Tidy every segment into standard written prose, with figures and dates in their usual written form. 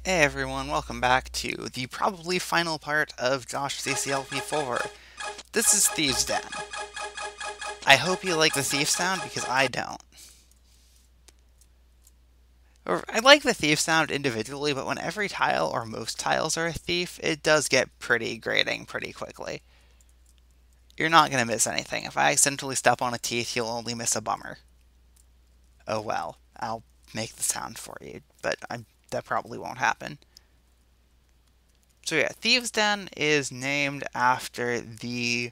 Hey everyone, welcome back to the probably final part of JoshCCLP4. This is Thieves Den. I hope you like the thief sound because I don't. Or, I like the thief sound individually, but when every tile or most tiles are a thief, it does get pretty grating pretty quickly. You're not going to miss anything. If I accidentally step on a teeth, you'll only miss a bummer. Oh well, I'll make the sound for you, but that probably won't happen. So yeah, Thieves Den is named after the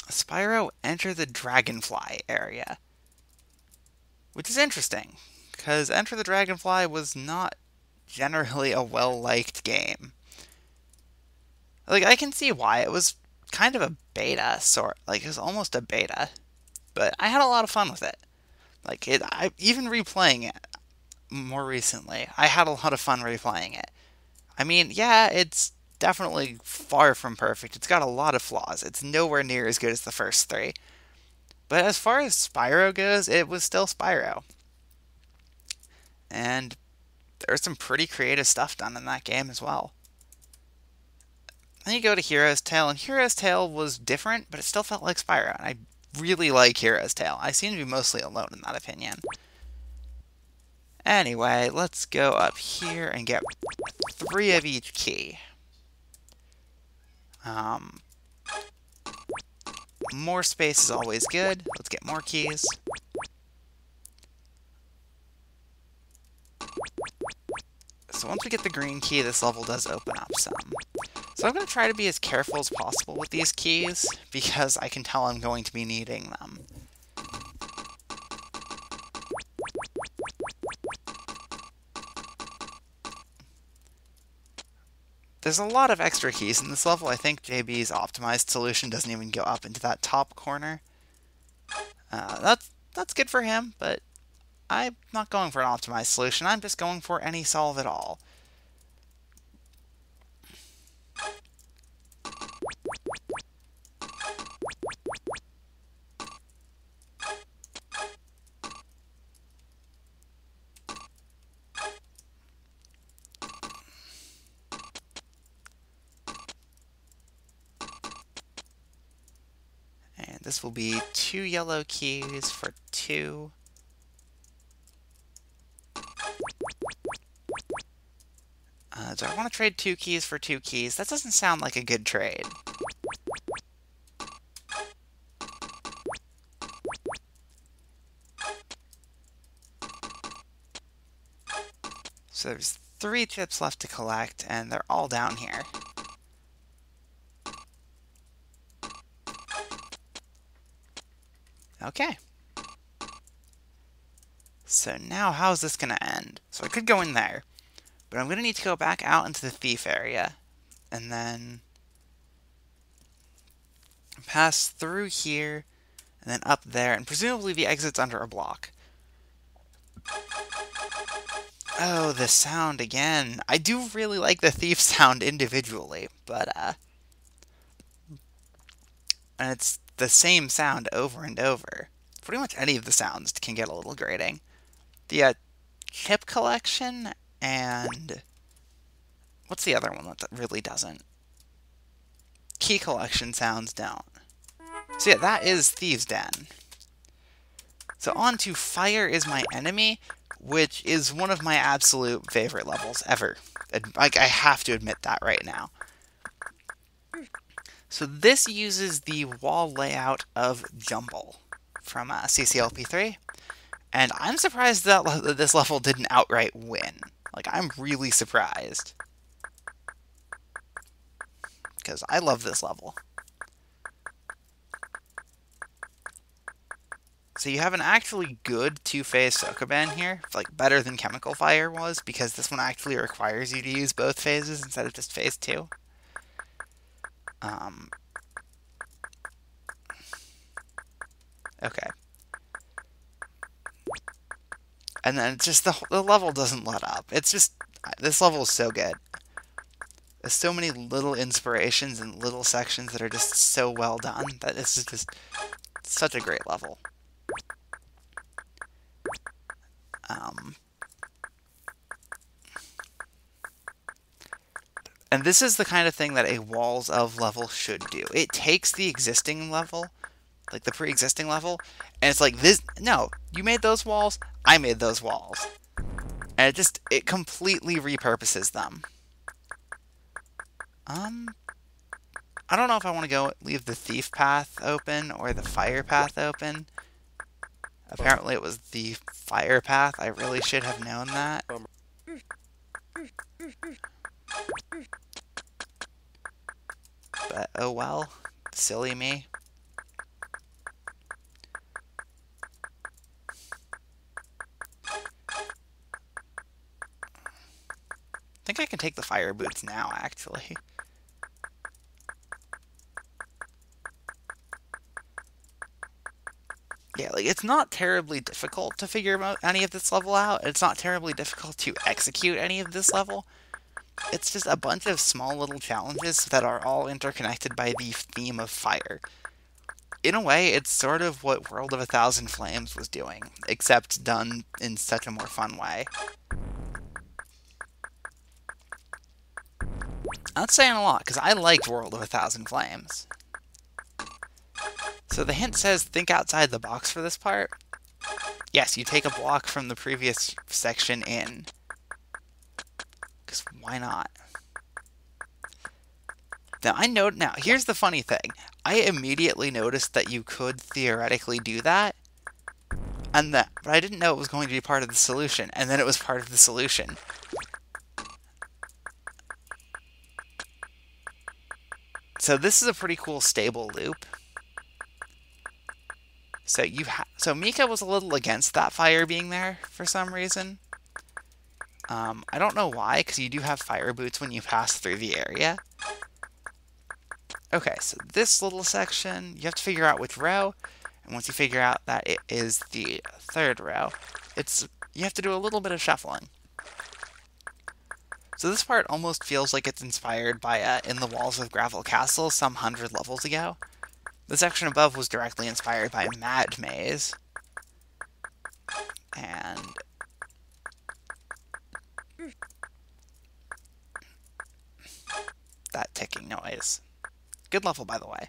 Spyro Enter the Dragonfly area, which is interesting, because Enter the Dragonfly was not generally a well-liked game. Like, I can see why. It was kind of a beta, it was almost a beta, but I had a lot of fun with it. Even replaying it more recently, I had a lot of fun replaying it. I mean, yeah, it's definitely far from perfect. It's got a lot of flaws. It's nowhere near as good as the first three. But as far as Spyro goes, it was still Spyro. And there's some pretty creative stuff done in that game as well. Then you go to Hero's Tale, and Hero's Tale was different, but it still felt like Spyro. And I really like Hero's Tale. I seem to be mostly alone in that opinion. Anyway, let's go up here and get 3 of each key. More space is always good. Let's get more keys. So once we get the green key, this level does open up some. So I'm going to try to be as careful as possible with these keys, because I can tell I'm going to be needing them. There's a lot of extra keys in this level. I think JB's optimized solution doesn't even go up into that top corner. That's good for him, but I'm not going for an optimized solution. I'm just going for any solve at all. And this will be 2 yellow keys for 2. Do I want to trade 2 keys for 2 keys? That doesn't sound like a good trade. So there's 3 chips left to collect, and they're all down here. Okay. So now how's this going to end? So I could go in there, but I'm going to need to go back out into the thief area, and then pass through here, and then up there, and presumably the exit's under a block. Oh, the sound again. I do really like the thief sound individually, but, and it's the same sound over and over. Pretty much any of the sounds can get a little grating. The, chip collection, and what's the other one that really doesn't? Key collection sounds don't. So yeah, that is Thieves Den. So on to Fire is My Enemy, which is one of my absolute favorite levels ever. Like, I have to admit that right now. So this uses the wall layout of Jumble from CCLP3, and I'm surprised that this level didn't outright win. Like, I'm really surprised, because I love this level. So you have an actually good two-phase Sokoban here, like better than Chemical Fire was, because this one actually requires you to use both phases instead of just phase 2. Okay. And then it's just the level doesn't let up. It's just, this level is so good. There's so many little inspirations and little sections that are just so well done that this is just such a great level. And this is the kind of thing that a walls of level should do. It takes the existing level, like the pre-existing level, and it's like, this, no, you made those walls, I made those walls. And it completely repurposes them. I don't know if I want to leave the thief path open or the fire path open. Apparently it was the fire path. I really should have known that. But oh well. Silly me. I think I can take the fire boots now, actually. Yeah, like, it's not terribly difficult to figure any of this level out. It's not terribly difficult to execute any of this level. It's just a bunch of small little challenges that are all interconnected by the theme of fire. In a way, it's sort of what World of 1,000 Flames was doing, except done in such a more fun way. That's saying a lot, because I liked World of 1,000 Flames. So the hint says, think outside the box for this part. Yes, you take a block from the previous section in. Because why not? Now, here's the funny thing. I immediately noticed that you could theoretically do that. But I didn't know it was going to be part of the solution. And then it was part of the solution. So this is a pretty cool stable loop. So Mika was a little against that fire being there for some reason. I don't know why, because you do have fire boots when you pass through the area. Okay, so this little section, you have to figure out which row, and once you figure out that it is the third row, you have to do a little bit of shuffling. So this part almost feels like it's inspired by In the Walls of Gravel Castle some 100 levels ago. The section above was directly inspired by Mad Maze. And that ticking noise. Good level, by the way.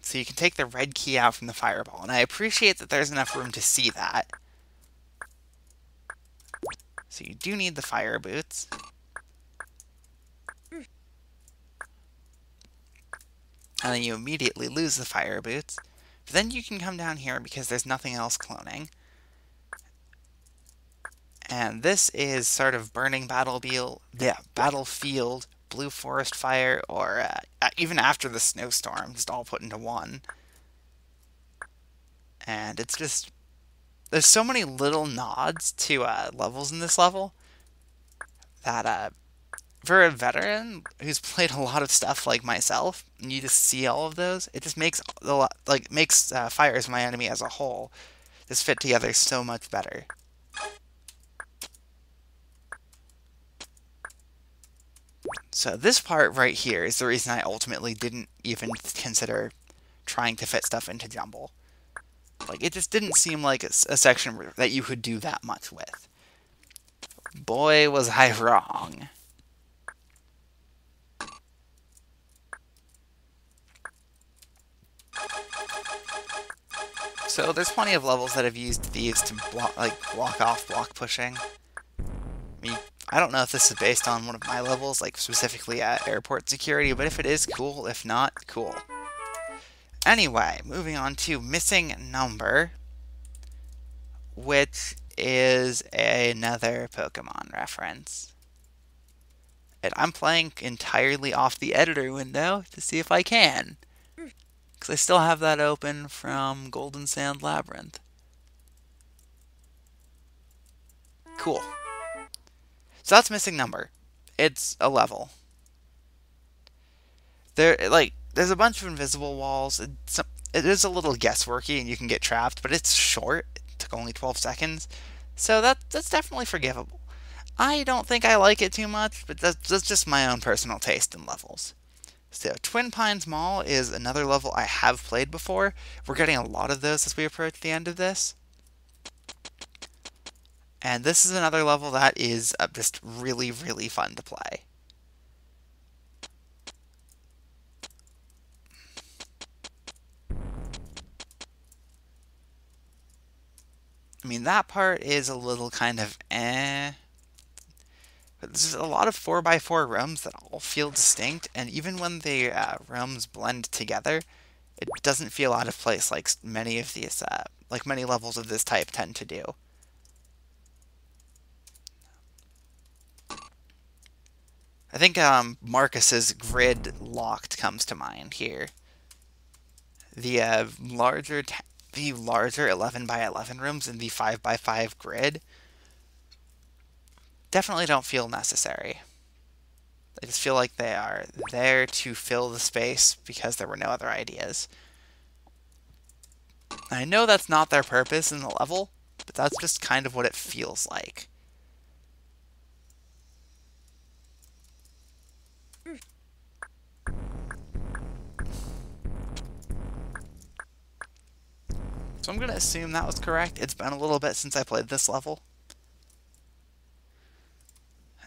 So you can take the red key out from the fireball, and I appreciate that there's enough room to see that. So you do need the fire boots. And then you immediately lose the fire boots. But then you can come down here because there's nothing else cloning. And this is sort of Burning Battlefield, Blue Forest Fire, or even After the Snowstorm, just all put into one. And it's just, there's so many little nods to levels in this level that for a veteran who's played a lot of stuff like myself, and you just see all of those, it just makes Fire as My Enemy as a whole just fit together so much better. So this part right here is the reason I ultimately didn't even consider trying to fit stuff into Jumble. Like, it just didn't seem like a section that you could do that much with. Boy, was I wrong. So there's plenty of levels that have used thieves to block off block pushing. I don't know if this is based on one of my levels, like specifically at airport security, but if it is, cool. If not, cool. Anyway, moving on to Missing Number, which is another Pokemon reference. And I'm playing entirely off the editor window to see if I can, because I still have that open from Golden Sand Labyrinth. Cool. So that's Missing Number. It's a level. There's a bunch of invisible walls. It is a little guessworky, and you can get trapped, but it's short. It took only 12 seconds, so that's definitely forgivable. I don't think I like it too much, but that's just my own personal taste in levels. So Twin Pines Mall is another level I have played before. We're getting a lot of those as we approach the end of this. And this is another level that is just really, really fun to play. I mean, that part is a little kind of eh. But there's a lot of 4x4 rooms that all feel distinct, and even when the rooms blend together, it doesn't feel out of place like many of these, like many levels of this type tend to do. I think Marcus's grid locked comes to mind here. The the larger 11 by 11 rooms in the 5 by 5 grid definitely don't feel necessary. I just feel like they are there to fill the space because there were no other ideas. I know that's not their purpose in the level, but that's just kind of what it feels like. So I'm going to assume that was correct. It's been a little bit since I played this level.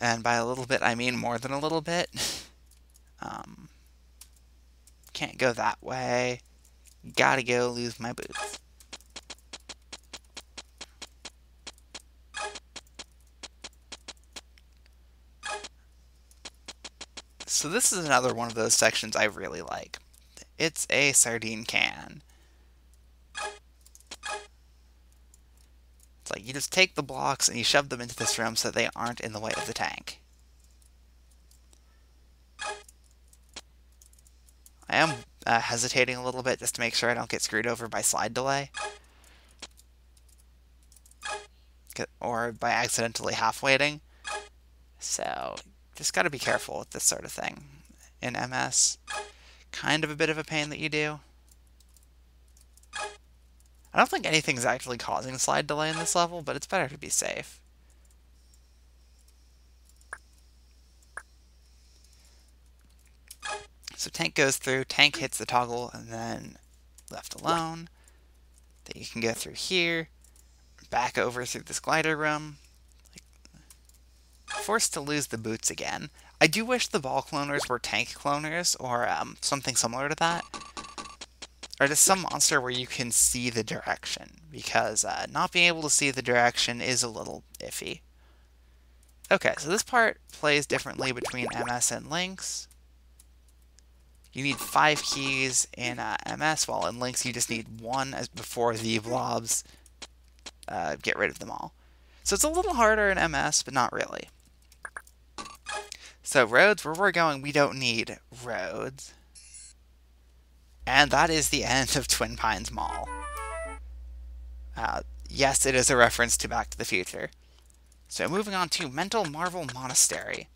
And by a little bit, I mean more than a little bit. Can't go that way. Gotta go lose my boots. So this is another one of those sections I really like. It's a sardine can. It's like you just take the blocks and you shove them into this room so that they aren't in the way of the tank. I am hesitating a little bit just to make sure I don't get screwed over by slide delay. Or by accidentally half-weighting. So, just gotta be careful with this sort of thing. In MS, kind of a bit of a pain that you do. I don't think anything's actually causing slide delay in this level, but it's better to be safe. So tank goes through, tank hits the toggle, and then left alone. Then you can go through here, back over through this glider room. Forced to lose the boots again. I do wish the ball cloners were tank cloners, or something similar to that. Or just some monster where you can see the direction, because not being able to see the direction is a little iffy. Okay, so this part plays differently between MS and Lynx. You need 5 keys in MS, while in Lynx you just need 1 as before the blobs get rid of them all. So it's a little harder in MS, but not really. So roads, where we're going, we don't need roads. And that is the end of Twin Pines Mall. Yes, it is a reference to Back to the Future. So moving on to Mental Marvel Monastery,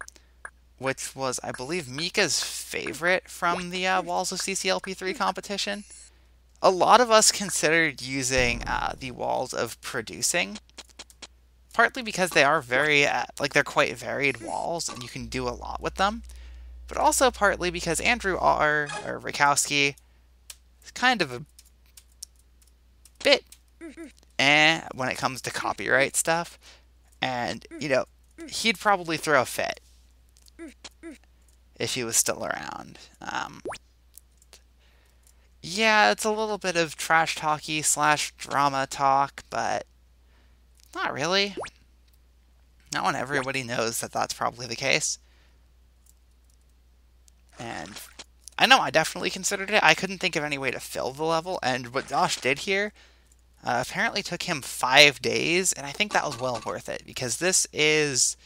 which was, I believe, Mika's favorite from the Walls of CCLP4 competition. A lot of us considered using the Walls of Producing, partly because they are very, they're quite varied walls, and you can do a lot with them, but also partly because Andrew R. or Rakowski is kind of a bit when it comes to copyright stuff, and, you know, he'd probably throw a fit if he was still around. Yeah, it's a little bit of trash talky / drama talk, but not really. Not when everybody knows that that's probably the case. And I know I definitely considered it. I couldn't think of any way to fill the level, and what Josh did here apparently took him 5 days, and I think that was well worth it, because this is...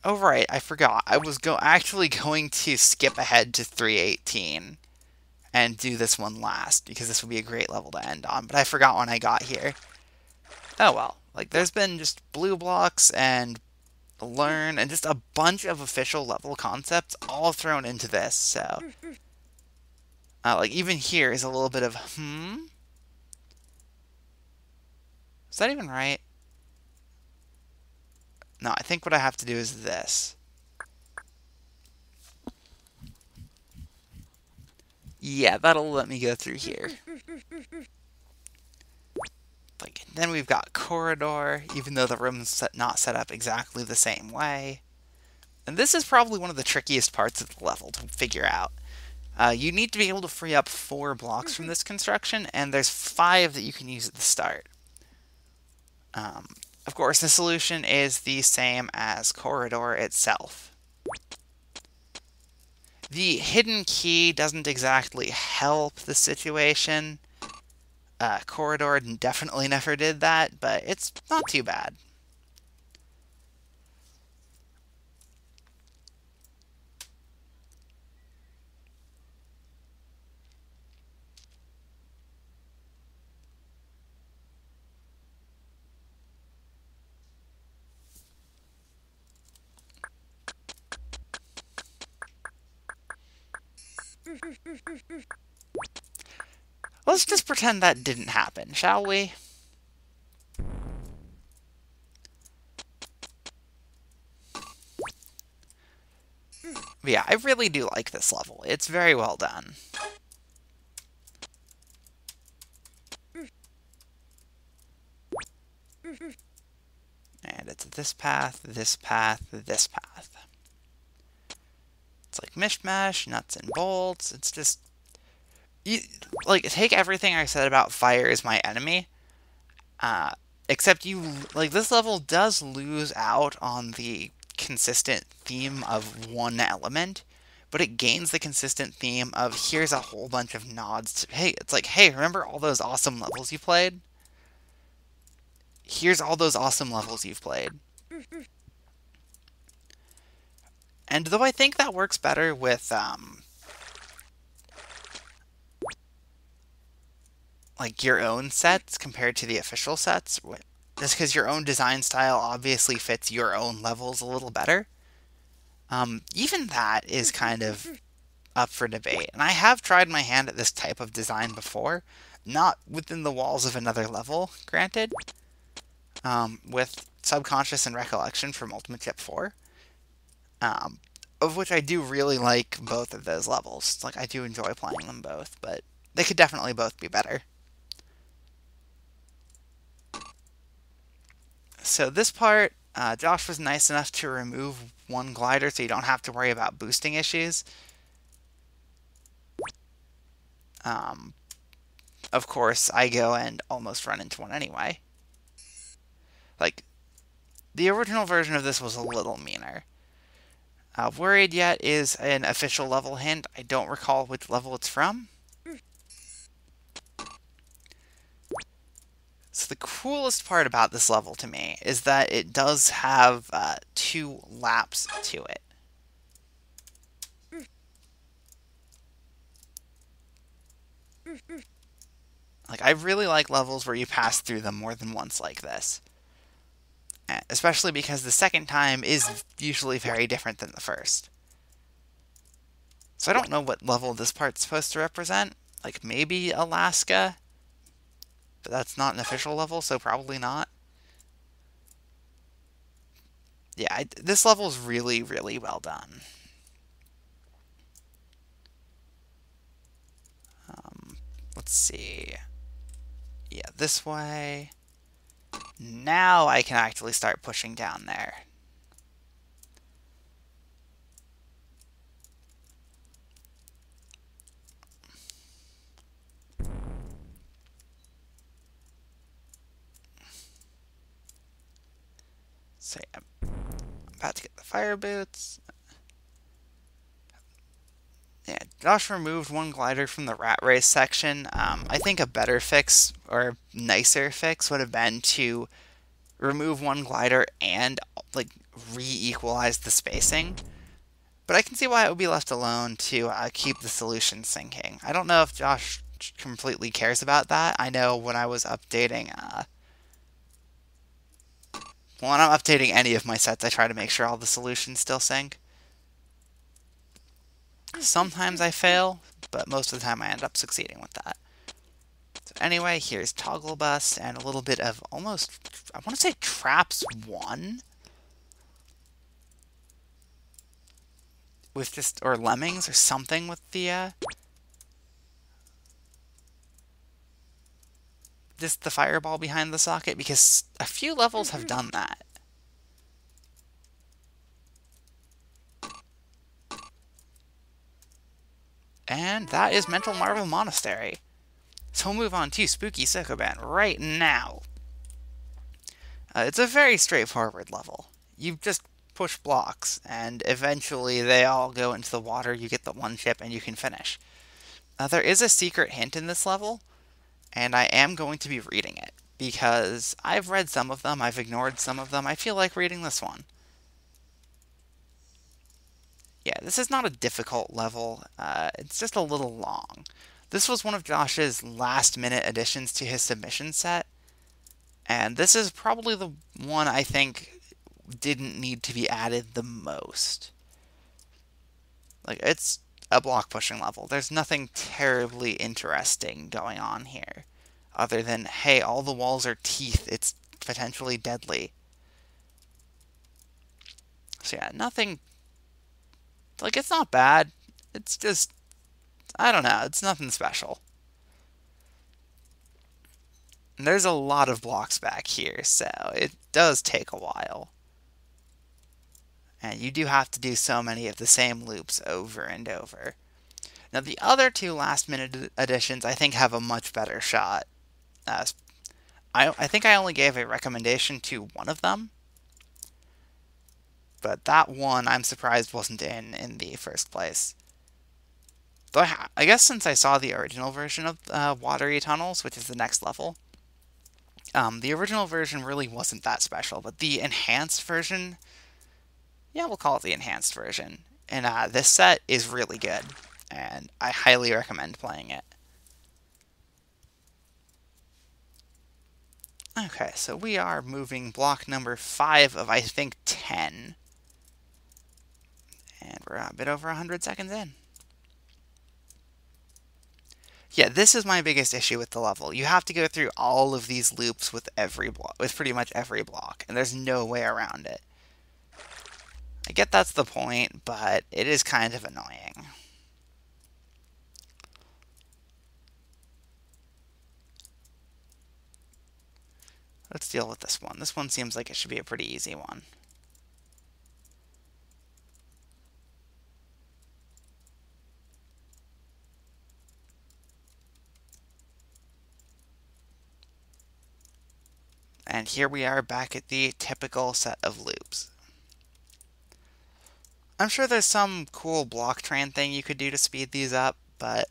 Oh, right, I forgot. I was actually going to skip ahead to 318 and do this one last, because this would be a great level to end on, but I forgot when I got here. Oh well, like, there's been just blue blocks and learn and just a bunch of official level concepts all thrown into this, so... like, even here is a little bit of, Is that even right? No, I think what I have to do is this. Yeah, that'll let me go through here. Like, then we've got corridor, even though the room's not set up exactly the same way. And this is probably one of the trickiest parts of the level to figure out. You need to be able to free up 4 blocks from this construction, and there's 5 that you can use at the start. Of course, the solution is the same as corridor itself. The hidden key doesn't exactly help the situation. Corridor definitely never did that, but it's not too bad. Let's just pretend that didn't happen, shall we? But yeah, I really do like this level. It's very well done. And it's this path, this path, this path. It's like mishmash, nuts and bolts. It's just... like, take everything I said about fire as my enemy. Except this level does lose out on the consistent theme of one element, but it gains the consistent theme of here's a whole bunch of nods to, hey, it's like, hey, remember all those awesome levels you played? Here's all those awesome levels you've played. And though I think that works better with, like, your own sets compared to the official sets, just because your own design style obviously fits your own levels a little better. Even that is kind of up for debate. And I have tried my hand at this type of design before, not within the walls of another level, granted, with Subconscious and Recollection from Ultimate Tip 4, of which I do really like both of those levels. Like, I do enjoy playing them both, but they could definitely both be better. So this part, Josh was nice enough to remove one glider so you don't have to worry about boosting issues. Of course, I go and almost run into one anyway. Like, the original version of this was a little meaner. Worried Yet is an official level hint. I don't recall which level it's from. So the coolest part about this level to me is that it does have 2 laps to it. Like, I really like levels where you pass through them more than once like this. Especially because the second time is usually very different than the first. So I don't know what level this part's supposed to represent. Like, maybe Alaska? But that's not an official level, so probably not. Yeah, this level's really, really well done. Let's see. Yeah, this way. Now I can actually start pushing down there. So yeah, I'm about to get the fire boots. Yeah, Josh removed one glider from the rat race section. I think a better fix, or nicer fix, would have been to remove one glider and, like, re-equalize the spacing. But I can see why it would be left alone to keep the solution syncing. I don't know if Josh completely cares about that. I know when I was updating, when I'm updating any of my sets, I try to make sure all the solutions still sync. Sometimes I fail, but most of the time I end up succeeding with that. So anyway, here's Toggle Bust and a little bit of almost, I want to say Traps 1? With just, or Lemmings or something with the, just the fireball behind the socket, because a few levels have done that. And that is Mental Marvel Monastery. So we'll move on to Spooky Sokoban right now. It's a very straightforward level. You just push blocks, and eventually they all go into the water, you get the one chip, and you can finish. There is a secret hint in this level, and I am going to be reading it, because I've read some of them, I've ignored some of them, I feel like reading this one. Yeah, this is not a difficult level, it's just a little long. This was one of Josh's last-minute additions to his submission set, and this is probably the one I think didn't need to be added the most. Like, it's a block pushing level. There's nothing terribly interesting going on here, other than, hey, all the walls are teeth, it's potentially deadly. So yeah, nothing, like, it's not bad, it's just, I don't know, it's nothing special. And there's a lot of blocks back here, so it does take a while. And you do have to do so many of the same loops over and over. Now, the other two last-minute additions, I think, have a much better shot. I think I only gave a recommendation to one of them, but that one I'm surprised wasn't in the first place. Though I guess since I saw the original version of Watery Tunnels, which is the next level, the original version really wasn't that special, but the enhanced version, yeah, we'll call it the enhanced version, and this set is really good, and I highly recommend playing it. Okay, so we are moving block number 5 of, I think, 10. And we're a bit over 100 seconds in. Yeah, this is my biggest issue with the level. You have to go through all of these loops with every block, with pretty much every block, and there's no way around it. I get that's the point, but it is kind of annoying. Let's deal with this one. This one seems like it should be a pretty easy one. And here we are back at the typical set of loops. I'm sure there's some cool block train thing you could do to speed these up, but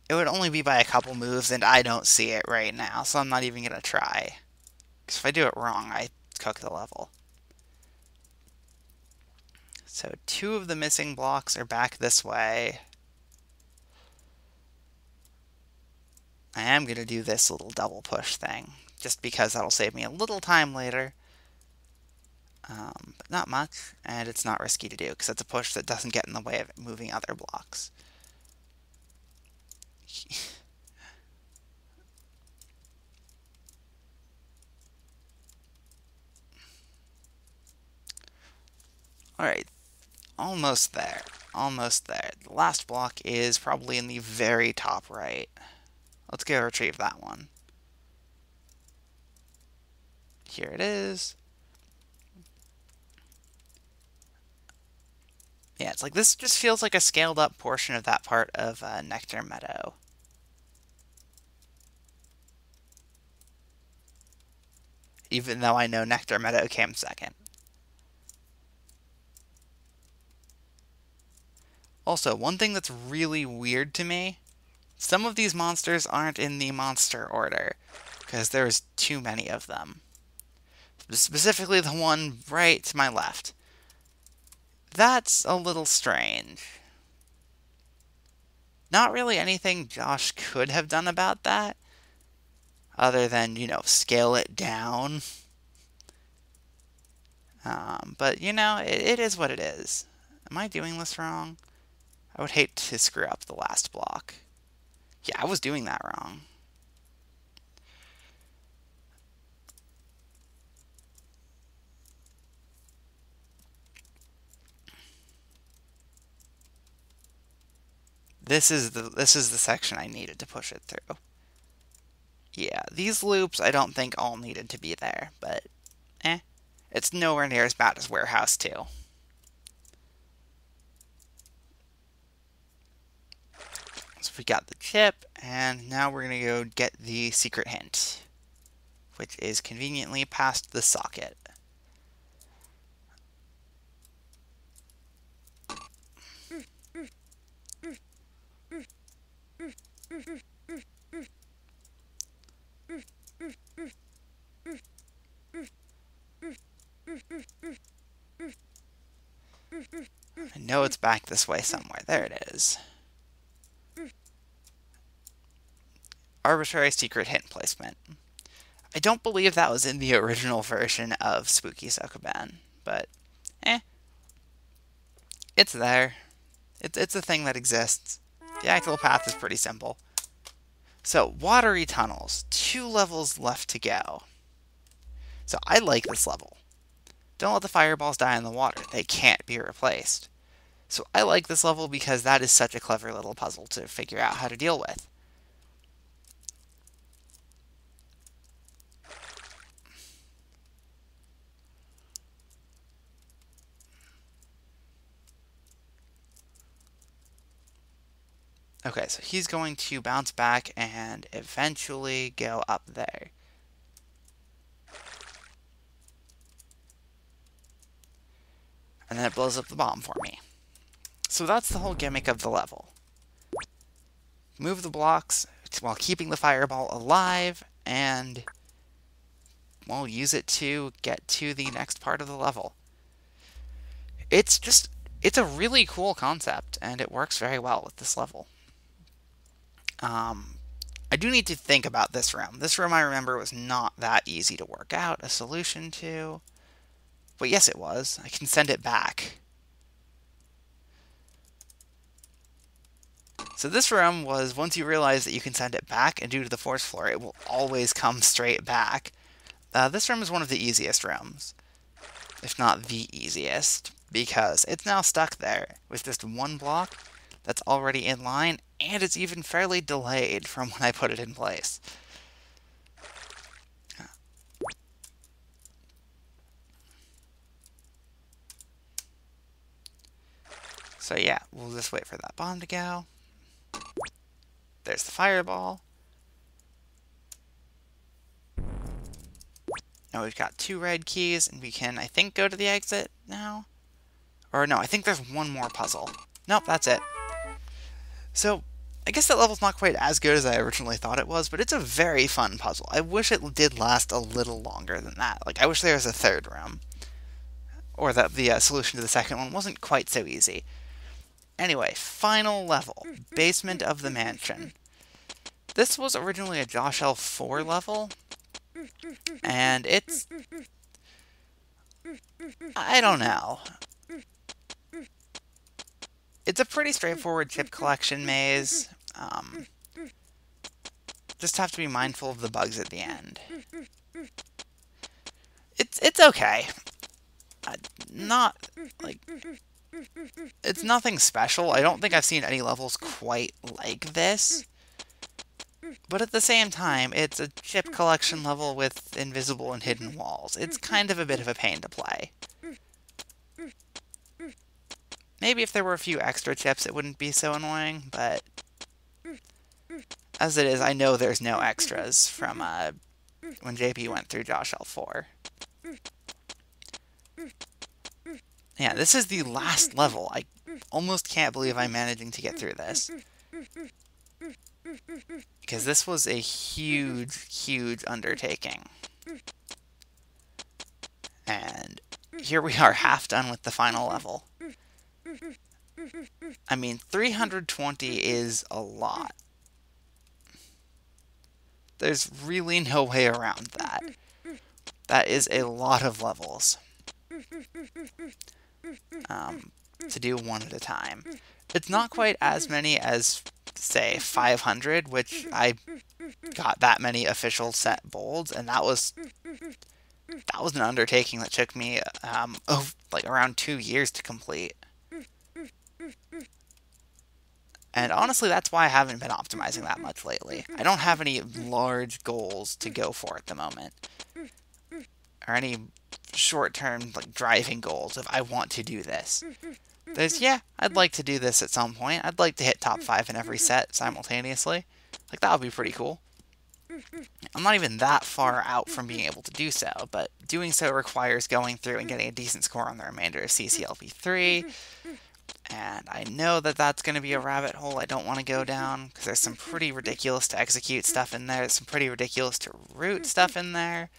it would only be by a couple moves, and I don't see it right now, so I'm not even going to try. Because if I do it wrong, I cook the level. So 2 of the missing blocks are back this way. I am going to do this little double push thing, just because that'll save me a little time later. But not much, and it's not risky to do, because it's a push that doesn't get in the way of moving other blocks. Alright, almost there. Almost there. The last block is probably in the very top right. Let's go retrieve that one. Here it is. Yeah, it's like this just feels like a scaled up portion of that part of Nectar Meadow. Even though I know Nectar Meadow came second. Also, one thing that's really weird to me, some of these monsters aren't in the monster order, because there's too many of them. Specifically the one right to my left. That's a little strange. Not really anything Josh could have done about that, other than, you know, scale it down. But, you know, it is what it is. Am I doing this wrong? I would hate to screw up the last block. Yeah, I was doing that wrong. This is the section I needed to push it through. Yeah, these loops I don't think all needed to be there, but it's nowhere near as bad as Warehouse 2. So we got the chip, and now we're going to go get the secret hint, which is conveniently past the socket. I know it's back this way somewhere. There it is. Arbitrary secret hint placement. I don't believe that was in the original version of Spooky Sokoban, but it's there. It's a thing that exists. The actual path is pretty simple. So, Watery Tunnels. 2 levels left to go. So, I like this level. Don't let the fireballs die in the water. They can't be replaced. So, I like this level because that is such a clever little puzzle to figure out how to deal with. Okay, so he's going to bounce back and eventually go up there. And then it blows up the bomb for me. So that's the whole gimmick of the level. Move the blocks while keeping the fireball alive, and we'll use it to get to the next part of the level. It's a really cool concept, and it works very well with this level. I do need to think about this room. This room, I remember, was not that easy to work out a solution to. But yes, it was. I can send it back. So this room was, once you realize that you can send it back, and due to the force floor, it will always come straight back. This room is one of the easiest rooms, if not the easiest, because it's now stuck there with just one block that's already in line, and it's even fairly delayed from when I put it in place. So yeah, we'll just wait for that bomb to go. There's the fireball. Now we've got 2 red keys, and we can, I think, go to the exit now? Or no, I think there's one more puzzle. Nope, that's it. So, I guess that level's not quite as good as I originally thought it was, but it's a very fun puzzle. I wish it did last a little longer than that. Like, I wish there was a third room. Or that the solution to the second one wasn't quite so easy. Anyway, final level. Basement of the Mansion. This was originally a JoshCCLP4 level, and it's... I don't know. It's a pretty straightforward chip collection maze. Just have to be mindful of the bugs at the end. It's okay. Not, like... It's nothing special. I don't think I've seen any levels quite like this. But at the same time, it's a chip collection level with invisible and hidden walls. It's kind of a bit of a pain to play. Maybe if there were a few extra chips, it wouldn't be so annoying, but as it is, I know there's no extras from when JP went through JoshCCLP4. Yeah, this is the last level. I almost can't believe I'm managing to get through this. Because this was a huge, huge undertaking. And here we are, half done with the final level. I mean, 320 is a lot. There's really no way around that. That is a lot of levels. To do one at a time. It's not quite as many as, say, 500, which I got that many official set bolds, and that was an undertaking that took me like around 2 years to complete. And honestly, that's why I haven't been optimizing that much lately. I don't have any large goals to go for at the moment. Or any short-term like driving goals if I want to do this. I'd like to do this at some point. I'd like to hit top 5 in every set simultaneously. Like, that would be pretty cool. I'm not even that far out from being able to do so, but doing so requires going through and getting a decent score on the remainder of CCLP3. And I know that that's going to be a rabbit hole I don't want to go down, because there's some pretty ridiculous to execute stuff in there. There's some pretty ridiculous to root stuff in there.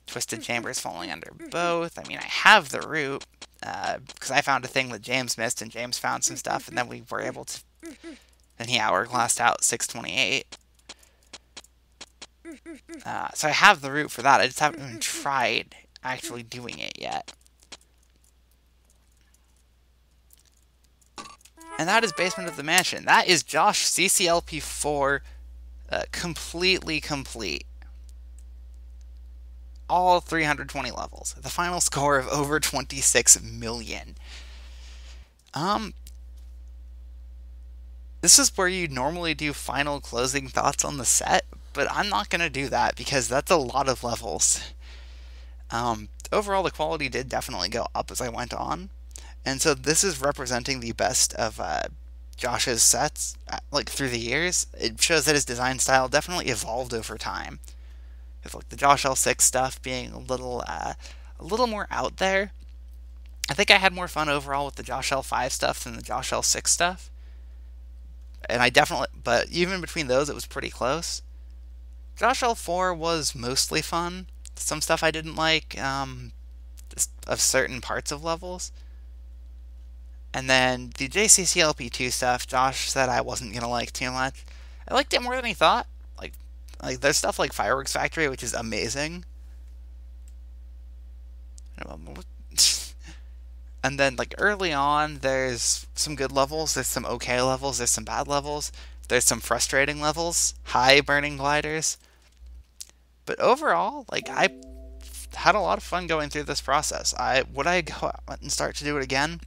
Twisted Chambers falling under both. I mean, I have the root, because I found a thing that James missed, and James found some stuff, and then we were able to... Then he hourglassed out 628. So I have the root for that. I just haven't even tried actually doing it yet. And that is Basement of the Mansion. That is JoshCCLP4 completely complete. All 320 levels. The final score of over 26 million. This is where you normally do final closing thoughts on the set, but I'm not going to do that because that's a lot of levels. Overall, the quality did definitely go up as I went on. And so this is representing the best of Josh's sets, like, through the years. It shows that his design style definitely evolved over time. With, like, the Josh L6 stuff being a little more out there. I think I had more fun overall with the Josh L5 stuff than the Josh L6 stuff. And but even between those, it was pretty close. Josh L4 was mostly fun. Some stuff I didn't like, just of certain parts of levels. And then the JCCLP2 stuff, Josh said I wasn't going to like too much. I liked it more than he thought. Like there's stuff like Fireworks Factory, which is amazing. And then, like, early on, there's some good levels, there's some okay levels, there's some bad levels, there's some frustrating levels, high burning gliders. But overall, like, I had a lot of fun going through this process. Would I go out and start to do it again?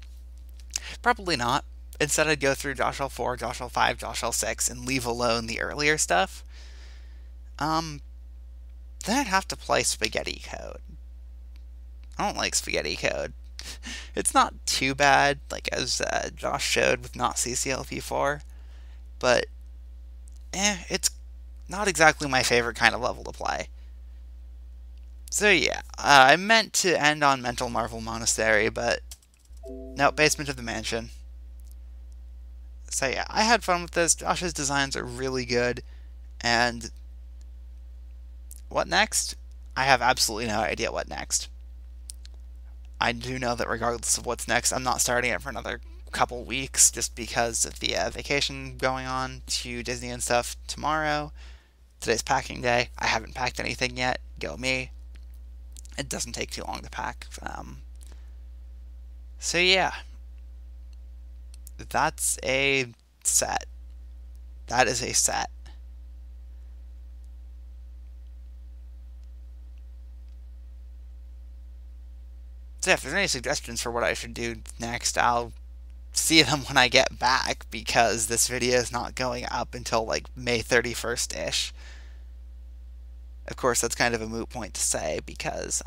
Probably not. Instead, I'd go through Josh L4, Josh L5, Josh L6, and leave alone the earlier stuff. Then I'd have to play Spaghetti Code. I don't like Spaghetti Code. It's not too bad, like, as Josh showed with not CCLP4, but it's not exactly my favorite kind of level to play. So yeah, I meant to end on Mental Marvel Monastery, but no, Basement of the Mansion. So yeah, I had fun with this. Josh's designs are really good, and what next? I have absolutely no idea what next. I do know that regardless of what's next, I'm not starting it for another couple weeks just because of the vacation going on to Disney and stuff tomorrow. Today's packing day. I haven't packed anything yet. Go me. It doesn't take too long to pack. So yeah. That's a set. That is a set. So yeah, if there's any suggestions for what I should do next, I'll see them when I get back, because this video is not going up until like May 31st-ish. Of course, that's kind of a moot point to say, because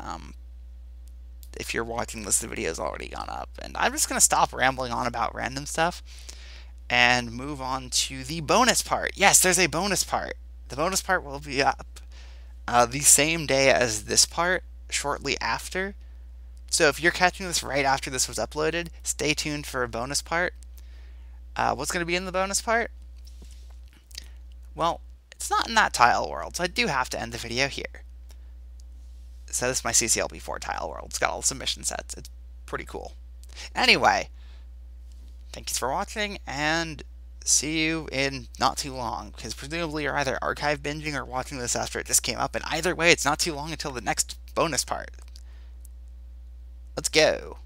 if you're watching this, the video's already gone up. And I'm just going to stop rambling on about random stuff and move on to the bonus part. Yes, there's a bonus part. The bonus part will be up the same day as this part, shortly after. So if you're catching this right after this was uploaded, stay tuned for a bonus part. What's going to be in the bonus part? Well, it's not in that tile world, so I do have to end the video here. So this is my CCLP4 tile world. It's got all the submission sets. It's pretty cool. Anyway, thanks for watching, and see you in not too long, because presumably you're either archive binging or watching this after it just came up, and either way, it's not too long until the next bonus part. Let's go.